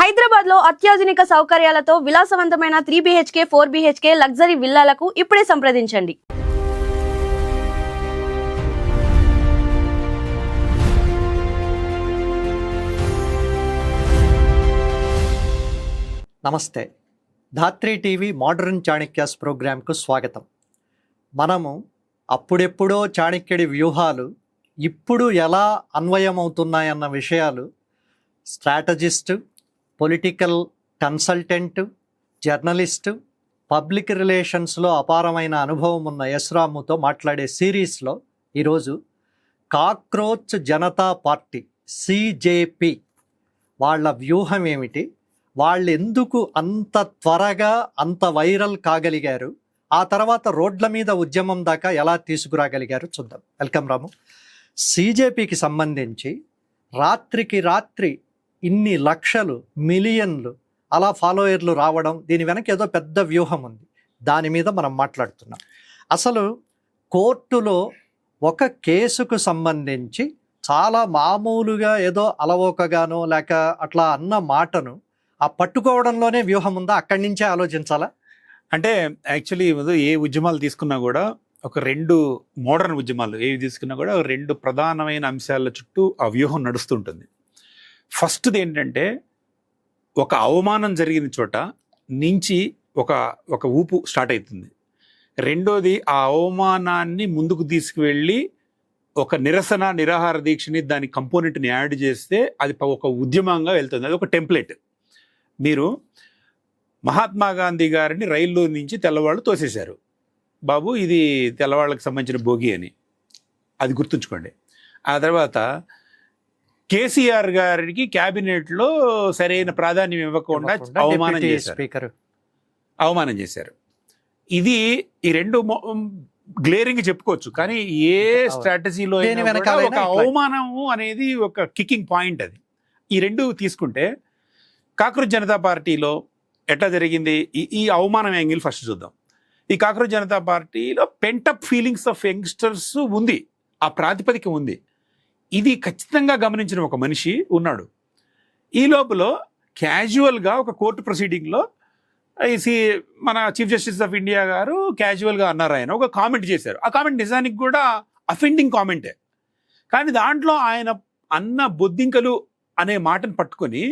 హైదరాబాద్ లో అత్యాధునిక సౌకర్యాలతో విలాసవంతమైన 3 BHK 4 BHK లగ్జరీ విల్లాలకు ఇప్పుడే సంప్రదించండి. నమస్తే. ధాత్రి టీవీ మోడర్న్ చాణక్యాస్ ప్రోగ్రాంకు స్వాగతం. మనము అప్పుడెప్పుడో చాణక్యుడి వ్యూహాలు ఇప్పుడు ఎలా అన్వయమవుతున్నాయన్న విషయాలు strategist, political consultant, journalist, public రిలేషన్స్లో అపారమైన అనుభవం ఉన్న యశ్రాముతో మాట్లాడే సిరీస్లో ఈరోజు కాక్రోచ్ జనతా పార్టీ CJP వాళ్ళ వ్యూహం ఏమిటి, వాళ్ళు ఎందుకు అంత త్వరగా అంత వైరల్ కాగలిగారు, ఆ తర్వాత రోడ్ల మీద ఉద్యమం దాకా ఎలా తీసుకురాగలిగారు చూద్దాం. వెల్కమ్ రాము. CJPకి సంబంధించి రాత్రికి రాత్రి ఇన్ని లక్షలు, మిలియన్లు అలా ఫాలోయర్లు రావడం, దీని వెనక ఏదో పెద్ద వ్యూహం ఉంది. దాని మీద మనం మాట్లాడుతున్నాం. అసలు కోర్టులో ఒక కేసుకు సంబంధించి చాలా మామూలుగా ఏదో అలవోకగానో లేక అట్లా అన్న మాటను ఆ పట్టుకోవడంలోనే వ్యూహం ఉందా? అక్కడి నుంచే ఆలోచించాలా? అంటే యాక్చువల్లీ ఏ ఉద్యమాలు తీసుకున్నా కూడా ఒక రెండు మోడర్న్ ఉద్యమాలు ఏవి తీసుకున్నా కూడా రెండు ప్రధానమైన అంశాల చుట్టూ ఆ వ్యూహం నడుస్తుంటుంది. ఫస్ట్ది ఏంటంటే ఒక అవమానం జరిగిన చోట నుంచి ఒక ఊపు స్టార్ట్ అవుతుంది. రెండోది ఆ అవమానాన్ని ముందుకు తీసుకువెళ్ళి ఒక నిరాహార దీక్షని దాని కంపోనెంట్ని యాడ్ చేస్తే అది ఒక ఉద్యమంగా వెళ్తుంది. అది ఒక టెంప్లెట్. మీరు మహాత్మా గాంధీ గారిని రైల్లో నుంచి తెల్లవాళ్ళు తోసేశారు. బాబు ఇది తెల్లవాళ్ళకి సంబంధించిన భోగి అని, అది గుర్తుంచుకోండి. ఆ తర్వాత కేసీఆర్ గారికి క్యాబినెట్లో సరైన ప్రాధాన్యం ఇవ్వకుండా అవమానం చేశారు. ఇది ఈ రెండు గ్లేరింగ్ చెప్పుకోవచ్చు. కానీ ఏ స్ట్రాటజీలో ఒక అవమానము అనేది ఒక కికింగ్ పాయింట్. అది ఈ రెండు తీసుకుంటే కాక్రోచ్ జనతా పార్టీలో ఎట్లా జరిగింది, ఈ అవమానం యాంగిల్ ఫస్ట్ చూద్దాం. ఈ కాక్రోచ్ జనతా పార్టీలో పెంటప్ ఫీలింగ్స్ ఆఫ్ యంగ్స్టర్స్ ఉంది, ఆ ప్రాతిపదిక ఉంది. ఇది ఖచ్చితంగా గమనించిన ఒక మనిషి ఉన్నాడు. ఈ లోపల క్యాజువల్గా ఒక కోర్టు ప్రొసీడింగ్లో మన చీఫ్ జస్టిస్ ఆఫ్ ఇండియా గారు క్యాజువల్గా అన్నారు, ఆయన ఒక కామెంట్ చేశారు. ఆ కామెంట్ నిజానికి కూడా అఫెండింగ్ కామెంటే. కానీ దాంట్లో ఆయన అన్న బొద్దింకలు అనే మాటను పట్టుకొని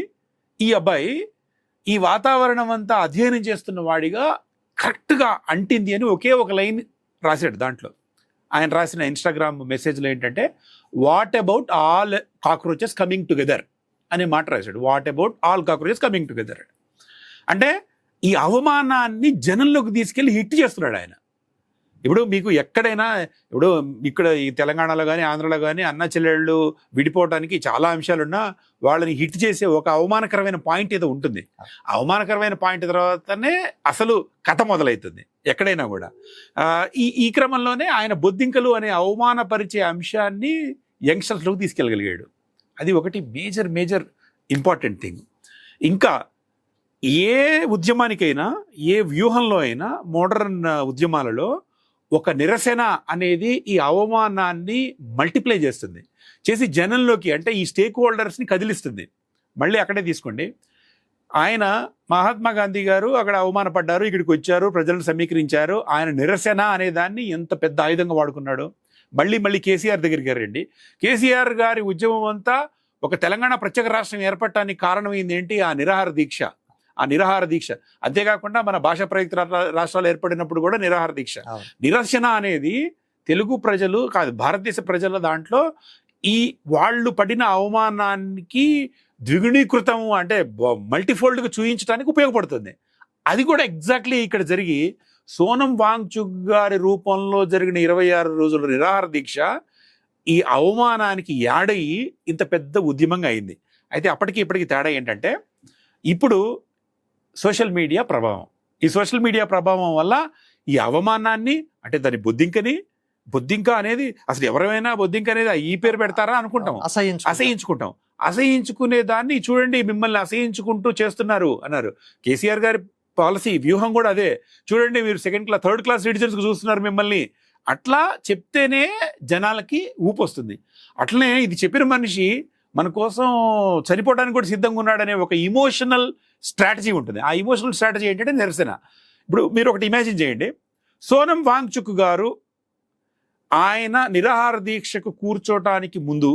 ఈ అబ్బాయి ఈ వాతావరణం అంతా అధ్యయనం చేస్తున్న వాడిగా కరెక్ట్గా అంటింది అని ఒకే ఒక లైన్ రాశాడు. దాంట్లో ఆయన రాసిన ఇన్స్టాగ్రామ్ మెసేజ్లో ఏంటంటే, what about all cockroaches coming together అనే మాట రాశాడు. What about all cockroaches coming together అంటే ఈ అవమానాన్ని జనంలోకి తీసుకెళ్ళి హిట్ చేస్తున్నాడు ఆయన. ఇప్పుడు మీకు ఎక్కడైనా, ఇప్పుడు ఇక్కడ ఈ తెలంగాణలో కానీ ఆంధ్రలో కానీ అన్న చెల్లెళ్ళు విడిపోవడానికి చాలా అంశాలున్నా వాళ్ళని హిట్ చేసే ఒక అవమానకరమైన పాయింట్ ఏదో ఉంటుంది. అవమానకరమైన పాయింట్ తర్వాతనే అసలు కథ మొదలవుతుంది ఎక్కడైనా కూడా. ఈ క్రమంలోనే ఆయన బొద్దింకలు అనే అవమానపరిచే అంశాన్ని యంగ్స్టర్స్లోకి తీసుకెళ్ళగలిగాడు. అది ఒకటి మేజర్ ఇంపార్టెంట్ థింగ్. ఇంకా ఏ ఉద్యమానికైనా, ఏ వ్యూహంలో అయినా, మోడర్న్ ఉద్యమాలలో ఒక నిరసన అనేది ఈ అవమానాన్ని మల్టిప్లై చేసి జనంలోకి, అంటే ఈ స్టేక్ హోల్డర్స్ని కదిలిస్తుంది. మళ్ళీ అక్కడే తీసుకోండి, ఆయన మహాత్మా గాంధీ గారు అక్కడ అవమానపడ్డారు, ఇక్కడికి వచ్చారు, ప్రజలను సమీకరించారు. ఆయన నిరసన అనే దాన్ని ఎంత పెద్ద ఆయుధంగా వాడుకున్నాడు. మళ్ళీ కేసీఆర్ దగ్గరికి రండి. కేసీఆర్ గారి ఉద్యమం అంతా ఒక తెలంగాణ ప్రత్యేక రాష్ట్రం ఏర్పడటానికి కారణమైంది ఏంటి? ఆ నిరాహార దీక్ష. అంతేకాకుండా మన భాషా ప్రయుక్త రాష్ట్రాలు ఏర్పడినప్పుడు కూడా నిరాహార దీక్ష. నిరసన అనేది తెలుగు ప్రజలు కాదు, భారతదేశ ప్రజల దాంట్లో ఈ వాళ్ళు పడిన అవమానానికి ద్విగుణీకృతం, అంటే మల్టీఫోల్డ్గా చూపించడానికి ఉపయోగపడుతుంది. అది కూడా ఎగ్జాక్ట్లీ ఇక్కడ జరిగి సోనం వాంగ్చుక్ గారి రూపంలో జరిగిన 26 రోజుల నిరాహార దీక్ష ఈ అవమానానికి యాడయి ఇంత పెద్ద ఉద్యమంగా అయింది. అయితే ఇప్పటికీ తేడా ఏంటంటే, ఇప్పుడు సోషల్ మీడియా ప్రభావం. ఈ సోషల్ మీడియా ప్రభావం వల్ల ఈ అవమానాన్ని, అంటే దాని బొద్దింక అనేది, అసలు ఎవరైనా బొద్దింక అనేది ఈ పేరు పెడతారా అనుకుంటాం, అసహించుకునే దాన్ని చూడండి, మిమ్మల్ని అసహించుకుంటూ చేస్తున్నారు అన్నారు. కేసీఆర్ గారి పాలసీ వ్యూహం కూడా అదే. చూడండి, మీరు థర్డ్ క్లాస్ సిటిజన్స్కి చూస్తున్నారు మిమ్మల్ని. అట్లా చెప్తేనే జనాలకి ఊపు వస్తుంది. అట్లనే ఇది చెప్పిన మనిషి మన కోసం చనిపోవడానికి కూడా సిద్ధంగా ఉన్నాడనే ఒక ఇమోషనల్ స్ట్రాటజీ ఉంటుంది. ఆ ఇమోషనల్ స్ట్రాటజీ ఏంటంటే నిరసన. ఇప్పుడు మీరు ఒకటి ఇమాజిన్ చేయండి, సోనం వాంగ్చుక్ గారు ఆయన నిరాహార దీక్షకు కూర్చోటానికి ముందు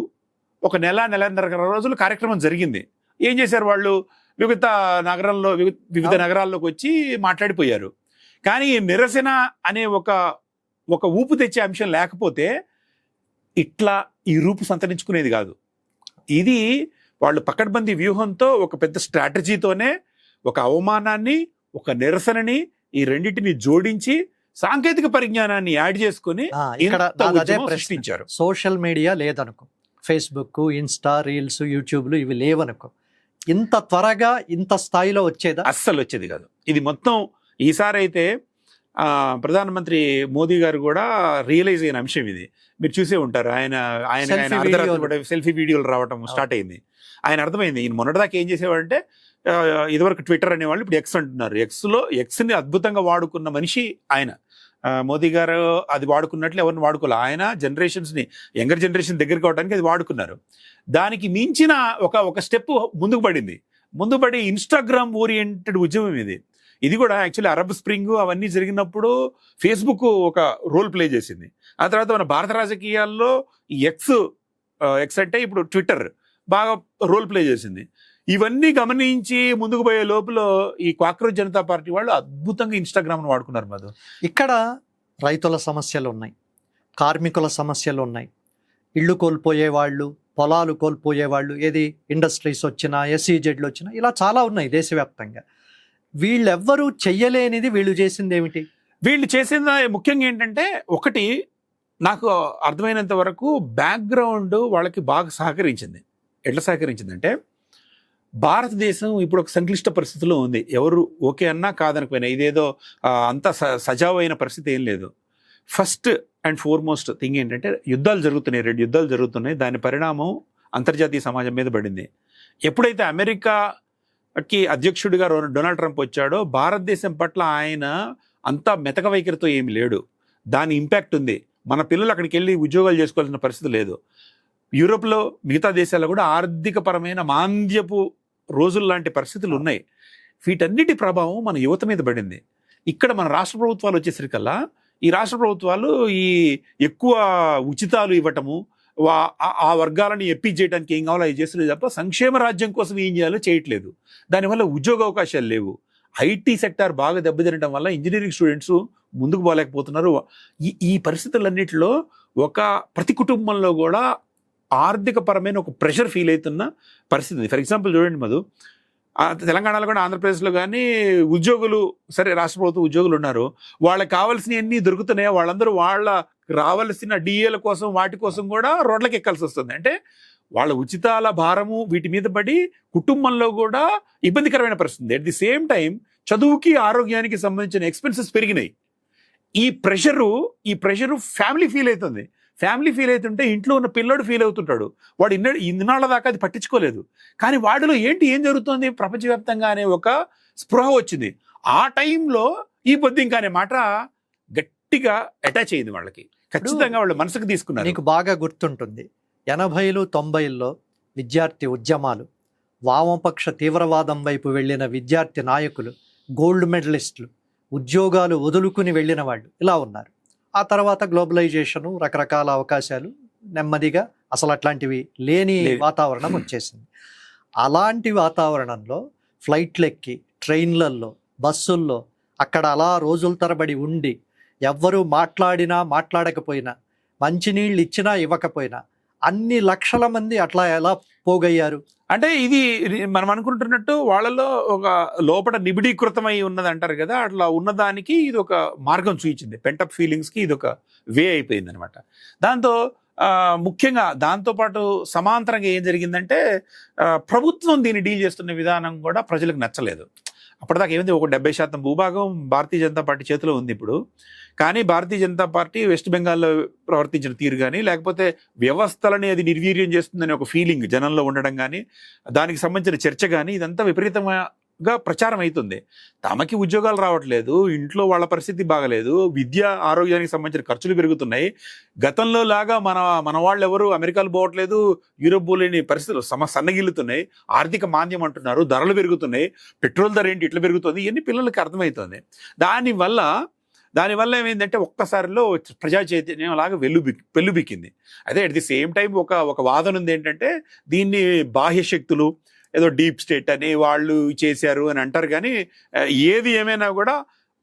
ఒక నెలన్నర రోజులు కార్యక్రమం జరిగింది. ఏం చేశారు వాళ్ళు? వివిధ నగరాల్లోకి వచ్చి మాట్లాడిపోయారు. కానీ ఈ నిరసన అనే ఒక ఊపు తెచ్చే అంశం లేకపోతే ఇట్లా ఈ రూపు సంతరించుకునేది కాదు. ఇది వాళ్ళు పకడ్బందీ వ్యూహంతో ఒక పెద్ద స్ట్రాటజీతోనే ఒక అవమానాన్ని, ఒక నిరసనని, ఈ రెండింటిని జోడించి సాంకేతిక పరిజ్ఞానాన్ని యాడ్ చేసుకుని సృష్టించారు. సోషల్ మీడియా లేదనుకో, ఫేస్బుక్, ఇన్స్టా, రీల్స్, యూట్యూబ్లు ఇవి లేవనుకో, ఇంత త్వరగా ఇంత స్థాయిలో వచ్చేదా? అస్సలు వచ్చేది కాదు. ఇది మొత్తం ఈసారి అయితే ప్రధానమంత్రి మోదీ గారు కూడా రియలైజ్ అయిన అంశం ఇది. మీరు చూసే ఉంటారు, ఆయన సెల్ఫీ వీడియోలు రావటం స్టార్ట్ అయింది. ఆయన అర్థమైంది, ఈయన మొన్నటిదాకా ఏం చేసేవాడంటే ఇదివరకు ట్విట్టర్ అనేవాళ్ళు, ఇప్పుడు ఎక్స్ అంటున్నారు. ఎక్స్ని అద్భుతంగా వాడుకున్న మనిషి ఆయన. మోదీ గారు అది వాడుకున్నట్లు ఎవరిని వాడుకోవాలి. ఆయన యంగర్ జనరేషన్ దగ్గరికి అవడానికి అది వాడుకున్నారు. దానికి మించిన ఒక స్టెప్ ముందుకు పడి ఇన్స్టాగ్రామ్ ఓరియంటెడ్ ఉద్యమం ఇది కూడా యాక్చువల్లీ అరబ్ స్ప్రింగ్ అవన్నీ జరిగినప్పుడు ఫేస్బుక్ ఒక రోల్ ప్లే చేసింది. ఆ తర్వాత మన భారత రాజకీయాల్లో ఎక్స్ అంటే ఇప్పుడు ట్విట్టర్ బాగా రోల్ ప్లే చేసింది. ఇవన్నీ గమనించి ముందుకు పోయే లోపల ఈ కాక్రోచ్ జనతా పార్టీ వాళ్ళు అద్భుతంగా ఇన్స్టాగ్రామ్ను వాడుకున్నారు. మధు, ఇక్కడ రైతుల సమస్యలు ఉన్నాయి, కార్మికుల సమస్యలు ఉన్నాయి, ఇళ్ళు కోల్పోయే వాళ్ళు, పొలాలు కోల్పోయే వాళ్ళు, ఏది ఇండస్ట్రీస్ వచ్చినా, ఎస్ఈజెడ్లు వచ్చినా, ఇలా చాలా ఉన్నాయి దేశవ్యాప్తంగా. వీళ్ళెవ్వరూ చెయ్యలేనిది వీళ్ళు చేసింది ఏమిటి? వీళ్ళు చేసిన ముఖ్యంగా ఏంటంటే, ఒకటి నాకు అర్థమైనంత వరకు బ్యాక్గ్రౌండ్ వాళ్ళకి బాగా సహకరించింది. ఎట్లా సహకరించిందంటే, భారతదేశం ఇప్పుడు ఒక సంక్లిష్ట పరిస్థితిలో ఉంది. ఎవరు ఓకే అన్నా కాదనకపోయినా, ఇదేదో అంత సజావైన పరిస్థితి ఏం లేదు. ఫస్ట్ అండ్ ఫార్మోస్ట్ థింగ్ ఏంటంటే, 2 యుద్ధాలు జరుగుతున్నాయి. దాని పరిణామం అంతర్జాతీయ సమాజం మీద పడింది. ఎప్పుడైతే అమెరికాకి అధ్యక్షుడిగా డొనాల్డ్ ట్రంప్ వచ్చాడో, భారతదేశం పట్ల ఆయన అంత మెతక వైఖరితో ఏమి లేడు. దాని ఇంపాక్ట్ ఉంది. మన పిల్లలు అక్కడికి వెళ్ళి ఉద్యోగాలు చేసుకోవాల్సిన పరిస్థితి లేదు. యూరోప్లో, మిగతా దేశాల్లో కూడా ఆర్థికపరమైన మాంద్యపు రోజులు లాంటి పరిస్థితులు ఉన్నాయి. వీటన్నిటి ప్రభావం మన యువత మీద పడింది. ఇక్కడ మన రాష్ట్ర ప్రభుత్వాలు వచ్చేసరికల్లా, ఈ రాష్ట్ర ప్రభుత్వాలు ఈ ఎక్కువ ఉచితాలు ఇవ్వటము, ఆ వర్గాలను ఎప్పి చేయడానికి ఏం కావాలో అవి చేస్తున్నారు తప్ప సంక్షేమ రాజ్యం కోసం ఏం చేయాలో చేయట్లేదు. దానివల్ల ఉద్యోగ అవకాశాలు లేవు. ఐటీ సెక్టార్ బాగా దెబ్బతినడం వల్ల ఇంజనీరింగ్ స్టూడెంట్స్ ముందుకు పోలేకపోతున్నారు. ఈ పరిస్థితులన్నిటిలో ప్రతి కుటుంబంలో కూడా ఆర్థిక పరమైన ఒక ప్రెషర్ ఫీల్ అవుతున్న పరిస్థితి. ఫర్ ఎగ్జాంపుల్ చూడండి మధు, తెలంగాణలో కూడా, ఆంధ్రప్రదేశ్లో కానీ ఉద్యోగులు, సరే రాష్ట్ర ప్రభుత్వ ఉద్యోగులు ఉన్నారు, వాళ్ళకి కావాల్సినవన్నీ దొరుకుతున్నాయో వాళ్ళందరూ వాళ్ళకి రావాల్సిన డిఏల కోసం వాటి కోసం కూడా రోడ్లకి ఎక్కాల్సి వస్తుంది. అంటే వాళ్ళ ఉచితాల భారము వీటి మీద పడి కుటుంబంలో కూడా ఇబ్బందికరమైన పరిస్థితి. అట్ ది సేమ్ టైం చదువుకి, ఆరోగ్యానికి సంబంధించిన ఎక్స్పెన్సెస్ పెరిగినాయి. ఈ ప్రెషరు ఫ్యామిలీ ఫీల్ అవుతుంది. ఫ్యామిలీ ఫీల్ అవుతుంటే ఇంట్లో ఉన్న పిల్లోడు ఫీల్ అవుతుంటాడు. వాడు ఇన్నాళ్ళ దాకా అది పట్టించుకోలేదు. కానీ వాడిలో ఏం జరుగుతుంది ప్రపంచవ్యాప్తంగా అనే ఒక స్పృహ వచ్చింది. ఆ టైంలో ఈ బొద్దింక అనే మాట గట్టిగా అటాచ్ అయింది వాళ్ళకి. ఖచ్చితంగా వాళ్ళు మనసుకు తీసుకున్నారు. నీకు బాగా గుర్తుంటుంది, 80లు 90ల్లో విద్యార్థి ఉద్యమాలు, వామపక్ష తీవ్రవాదం వైపు వెళ్ళిన విద్యార్థి నాయకులు, గోల్డ్ మెడలిస్టులు, ఉద్యోగాలు వదులుకుని వెళ్ళిన వాళ్ళు ఇలా ఉన్నారు. ఆ తర్వాత గ్లోబలైజేషను, రకరకాల అవకాశాలు, నెమ్మదిగా అసలు అట్లాంటివి లేని వాతావరణం వచ్చేసింది. అలాంటి వాతావరణంలో ఫ్లైట్లు ఎక్కి, ట్రైన్లల్లో, బస్సుల్లో అక్కడ అలా రోజుల తరబడి ఉండి, ఎవ్వరూ మాట్లాడినా మాట్లాడకపోయినా, మంచినీళ్ళు ఇచ్చినా ఇవ్వకపోయినా అన్ని లక్షల మంది అట్లా ఎలా పోగయ్యారు? అంటే ఇది మనం అనుకుంటున్నట్టు వాళ్ళలో ఒక లోపల నిబిడీకృతమై ఉన్నది అంటారు కదా, అట్లా ఉన్నదానికి ఇది ఒక మార్గం చూపించింది. పెంటప్ ఫీలింగ్స్కి ఇది ఒక వే అయిపోయింది అనమాట. దాంతో ముఖ్యంగా దాంతోపాటు సమాంతరంగా ఏం జరిగిందంటే, ప్రభుత్వం దీన్ని డీల్ చేస్తున్న విధానం కూడా ప్రజలకు నచ్చలేదు. అప్పటిదాకా ఏమైంది, ఒక 70% భూభాగం భారతీయ జనతా పార్టీ చేతిలో ఉంది ఇప్పుడు. కానీ భారతీయ జనతా పార్టీ వెస్ట్ బెంగాల్లో ప్రవర్తించిన తీరు కానీ, లేకపోతే వ్యవస్థలని అది నిర్వీర్యం చేస్తుందనే ఒక ఫీలింగ్ జనంలో ఉండడం కానీ, దానికి సంబంధించిన చర్చ కానీ, ఇదంతా విపరీతమైన గా ప్రచారం అవుతుంది. తమకి ఉద్యోగాలు రావట్లేదు, ఇంట్లో వాళ్ళ పరిస్థితి బాగలేదు, విద్య ఆరోగ్యానికి సంబంధించిన ఖర్చులు పెరుగుతున్నాయి. గతంలో లాగా మన వాళ్ళు ఎవరు అమెరికాలు పోవట్లేదు, యూరోప్ పోలేని పరిస్థితులు సన్నగిల్లుతున్నాయి, ఆర్థిక మాంద్యం అంటున్నారు, ధరలు పెరుగుతున్నాయి, పెట్రోల్ ధర ఏంటి ఇట్లా పెరుగుతుంది, ఇవన్నీ పిల్లలకి అర్థమవుతుంది. దానివల్ల ఏమైందంటే ఒక్కసారిలో ప్రజా చైతన్యం లాగా పెళ్ళుబిక్కింది. అయితే అట్ ది సేమ్ టైం ఒక వాదన ఉంది ఏంటంటే దీన్ని బాహ్య శక్తులు ఏదో డీప్ స్టేట్ అని వాళ్ళు చేశారు అని అంటారు. కానీ ఏది ఏమైనా కూడా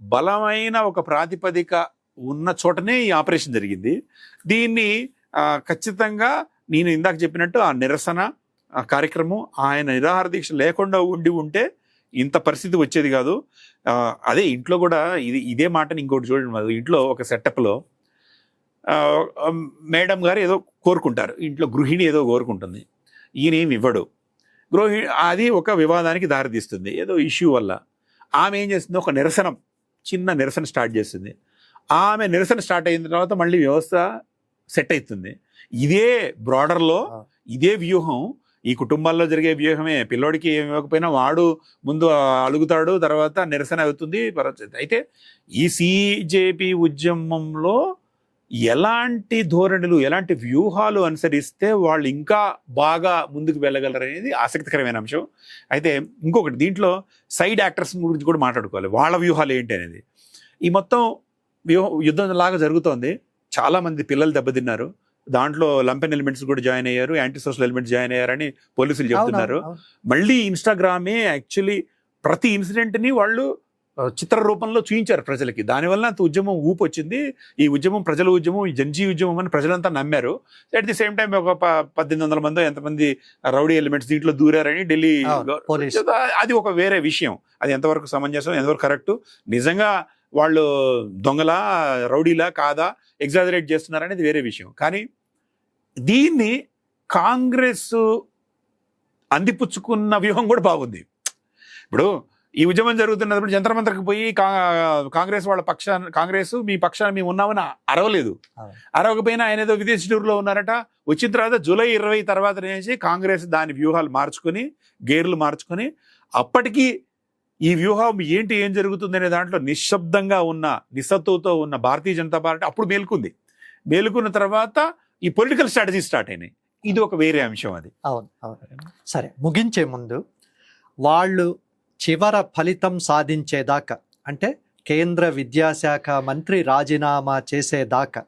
బలమైన ఒక ప్రాతిపదిక ఉన్న చోటనే ఈ ఆపరేషన్ జరిగింది. దీన్ని ఖచ్చితంగా నేను ఇందాక చెప్పినట్టు ఆ నిరసన కార్యక్రమం, ఆయన నిరాహార దీక్ష లేకుండా ఉంటే ఇంత పరిస్థితి వచ్చేది కాదు. అదే ఇంట్లో కూడా ఇదే మాటని ఇంకోటి చూడండి, ఇంట్లో ఒక సెటప్లో మేడం గారు ఏదో కోరుకుంటారు, ఇంట్లో గృహిణి ఏదో కోరుకుంటుంది, ఈయన ఏమి ఇవ్వడు. అది ఒక వివాదానికి దారితీస్తుంది ఏదో ఇష్యూ వల్ల. ఆమె ఏం చేస్తుంది, ఒక చిన్న నిరసన స్టార్ట్ చేస్తుంది. ఆమె నిరసన స్టార్ట్ అయిన తర్వాత మళ్ళీ వ్యవస్థ సెట్ అవుతుంది. ఇదే బ్రాడర్లో ఇదే వ్యూహం, ఈ కుటుంబాల్లో జరిగే వ్యూహమే. పిల్లోడికి ఏమి ఇవ్వకపోయినా వాడు ముందు అలుగుతాడు, తర్వాత నిరసన అవుతుంది. అయితే ఈ సిజేపీ ఉద్యమంలో ఎలాంటి ధోరణులు, ఎలాంటి వ్యూహాలు అనుసరిస్తే వాళ్ళు ఇంకా బాగా ముందుకు వెళ్ళగలరు అనేది ఆసక్తికరమైన అంశం. అయితే ఇంకొకటి, దీంట్లో సైడ్ యాక్టర్స్ గురించి కూడా మాట్లాడుకోవాలి, వాళ్ళ వ్యూహాలు ఏంటి అనేది. ఈ మొత్తం యుద్ధం లాగా జరుగుతోంది, చాలామంది పిల్లలు దెబ్బతిన్నారు, దాంట్లో లంపెన్ ఎలిమెంట్స్ కూడా జాయిన్ అయ్యారు, యాంటీ సోషల్ ఎలిమెంట్స్ జాయిన్ అయ్యారని పోలీసులు చెప్తున్నారు. మళ్ళీ ఇన్స్టాగ్రామే యాక్చువల్లీ ప్రతి ఇన్సిడెంట్ని వాళ్ళు చిత్ర రూపంలో చూయించారు ప్రజలకి. దానివల్ల అంత ఉద్యమం ఊపు వచ్చింది. ఈ ఉద్యమం ప్రజల ఉద్యమం, ఈ జంజీ ఉద్యమం అని ప్రజలంతా నమ్మారు. అట్ ది సేమ్ టైం ఒక 1800 మందో ఎంతమంది రౌడీ ఎలిమెంట్స్ దీంట్లో దూరారని ఢిల్లీ, అది ఒక వేరే విషయం. అది ఎంతవరకు సమంజసం, ఎంతవరకు కరెక్టు, నిజంగా వాళ్ళు దొంగలా రౌడీలా కాదా, ఎగ్జాజరేట్ చేస్తున్నారనేది వేరే విషయం. కానీ దీన్ని కాంగ్రెస్ అందిపుచ్చుకున్న వ్యూహం కూడా బాగుంది. ఇప్పుడు ఈ ఉద్యమం జరుగుతున్నప్పుడు జంతర్ మంతర్కి పోయి కాంగ్రెస్ వాళ్ళ కాంగ్రెస్ మీ పక్షాన మేము ఉన్నామని అరవలేదు. అరవకపోయినా ఆయన ఏదో విదేశీ టూర్లో ఉన్నారట. వచ్చిన తర్వాత జూలై 20 తర్వాత నుంచి కాంగ్రెస్ దాని వ్యూహాలు మార్చుకొని, గేర్లు మార్చుకొని, అప్పటికి ఈ వ్యూహం ఏంటి, ఏం జరుగుతుంది అనే దాంట్లో నిశ్శబ్దంగా ఉన్న, నిస్సత్తుతో ఉన్న భారతీయ జనతా పార్టీ అప్పుడు మేలుకున్న తర్వాత ఈ పొలిటికల్ స్ట్రాటజీ స్టార్ట్ అయినాయి. ఇది ఒక వేరే అంశం. అది అవును. సరే, ముగించే ముందు వాళ్ళు చివర ఫలితం సాధించేదాకా, అంటే కేంద్ర విద్యాశాఖ మంత్రి రాజీనామా చేసేదాకా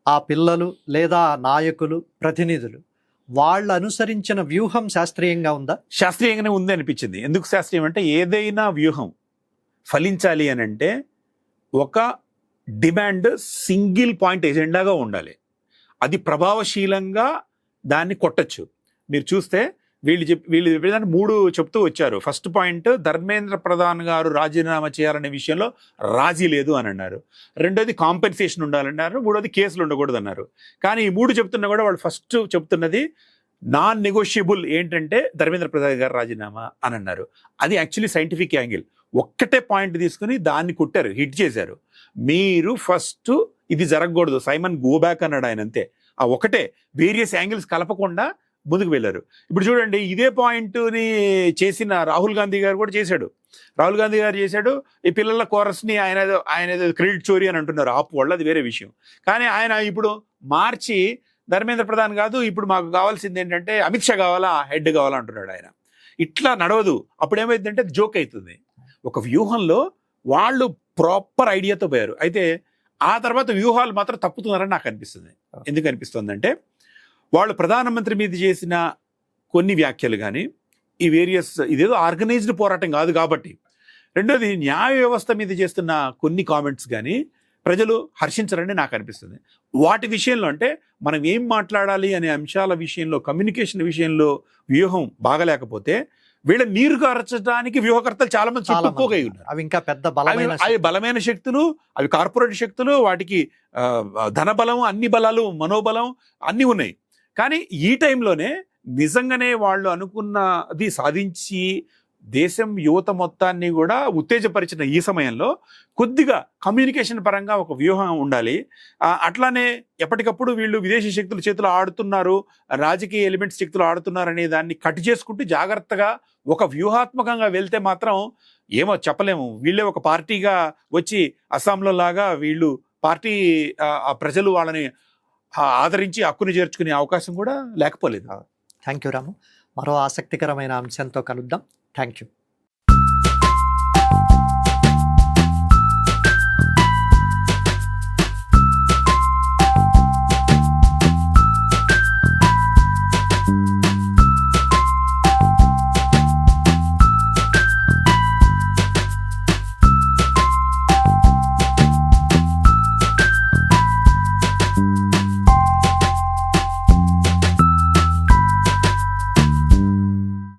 ఆ పిల్లలు లేదా నాయకులు, ప్రతినిధులు వాళ్ళు అనుసరించిన వ్యూహం శాస్త్రీయంగా ఉందా? శాస్త్రీయంగానే ఉంది అనిపించింది. ఎందుకు శాస్త్రీయం అంటే, ఏదైనా వ్యూహం ఫలించాలి అని అంటే ఒక డిమాండ్ సింగిల్ పాయింట్ ఎజెండాగా ఉండాలి. అది ప్రభావశీలంగా దాన్ని కొట్టచ్చు. మీరు చూస్తే వీళ్ళు చెప్పేదాన్ని 3 చెప్తూ వచ్చారు. ఫస్ట్ పాయింట్, ధర్మేంద్ర ప్రధాన్ గారు రాజీనామా చేయాలనే విషయంలో రాజీ లేదు అని అన్నారు. రెండోది కాంపెన్సేషన్ ఉండాలన్నారు. మూడోది కేసులు ఉండకూడదు అన్నారు. కానీ ఈ 3 చెప్తున్నా కూడా వాళ్ళు ఫస్ట్ చెప్తున్నది నాన్ నెగోషియబుల్ ఏంటంటే ధర్మేంద్ర ప్రధాన్ గారు రాజీనామా అని అన్నారు. అది యాక్చువల్లీ సైంటిఫిక్ యాంగిల్. ఒక్కటే పాయింట్ తీసుకుని దాన్ని కొట్టారు, హిట్ చేశారు. మీరు ఫస్ట్ ఇది జరగకూడదు, సైమన్ గో బ్యాక్ అన్నాడు ఆయన, అంతే. ఆ ఒకటే, వేరియస్ యాంగిల్స్ కలపకుండా ముందుకు వెళ్ళారు. ఇప్పుడు చూడండి, ఇదే పాయింట్ని చేసిన రాహుల్ గాంధీ గారు కూడా చేశాడు. ఈ పిల్లల కోరస్ని ఆయన క్రెడిట్ చోరీ అని అంటున్నారు ఆపు వాళ్ళు, అది వేరే విషయం. కానీ ఆయన ఇప్పుడు మార్చి ధర్మేంద్ర ప్రధాన్ కాదు, ఇప్పుడు మాకు కావాల్సింది ఏంటంటే అమిత్ షా కావాలా, హెడ్ కావాలా అంటున్నాడు ఆయన. ఇట్లా నడవదు. అప్పుడు ఏమైందంటే జోక్ అవుతుంది. ఒక వ్యూహంలో వాళ్ళు ప్రాపర్ ఐడియాతో పోయారు. అయితే ఆ తర్వాత వ్యూహాలు మాత్రం తప్పుతున్నారని నాకు అనిపిస్తుంది. ఎందుకు అనిపిస్తుంది అంటే, వాళ్ళు ప్రధానమంత్రి మీద చేసిన కొన్ని వ్యాఖ్యలు కానీ, ఈ ఇదేదో ఆర్గనైజ్డ్ పోరాటం కాదు కాబట్టి, రెండోది న్యాయ వ్యవస్థ మీద చేస్తున్న కొన్ని కామెంట్స్ కానీ ప్రజలు హర్షించరని నాకు అనిపిస్తుంది. వాటి విషయంలో అంటే మనం ఏం మాట్లాడాలి అనే అంశాల విషయంలో, కమ్యూనికేషన్ విషయంలో వ్యూహం బాగలేకపోతే వీళ్ళ నీరు కార్చడానికి వ్యూహకర్తలు చాలా మంది చుట్టుపోగా ఉన్నారు. అవి ఇంకా పెద్ద బలమైన శక్తులు, అవి కార్పొరేట్ శక్తులు, వాటికి ధనబలం, అన్ని బలాలు, మనోబలం అన్నీ ఉన్నాయి. కానీ ఈ టైంలోనే నిజంగానే వాళ్ళు అనుకున్నది సాధించి దేశం యువత మొత్తాన్ని కూడా ఉత్తేజపరిచిన ఈ సమయంలో కొద్దిగా కమ్యూనికేషన్ పరంగా ఒక వ్యూహం ఉండాలి. అట్లానే ఎప్పటికప్పుడు వీళ్ళు విదేశీ శక్తుల చేతిలో ఆడుతున్నారు, రాజకీయ ఎలిమెంట్స్ శక్తులు ఆడుతున్నారు అనే దాన్ని కట్ చేసుకుంటూ జాగ్రత్తగా ఒక వ్యూహాత్మకంగా వెళ్తే మాత్రం ఏమో చెప్పలేము. వీళ్ళే ఒక పార్టీగా వచ్చి అస్సాంలో లాగా వీళ్ళు పార్టీ ప్రజలు వాళ్ళని ఆదరించి హక్కుని చేర్చుకునే అవకాశం కూడా లేకపోలేదు. థ్యాంక్ యూ రాము. మరో ఆసక్తికరమైన అంశంతో కలుద్దాం. Thank you.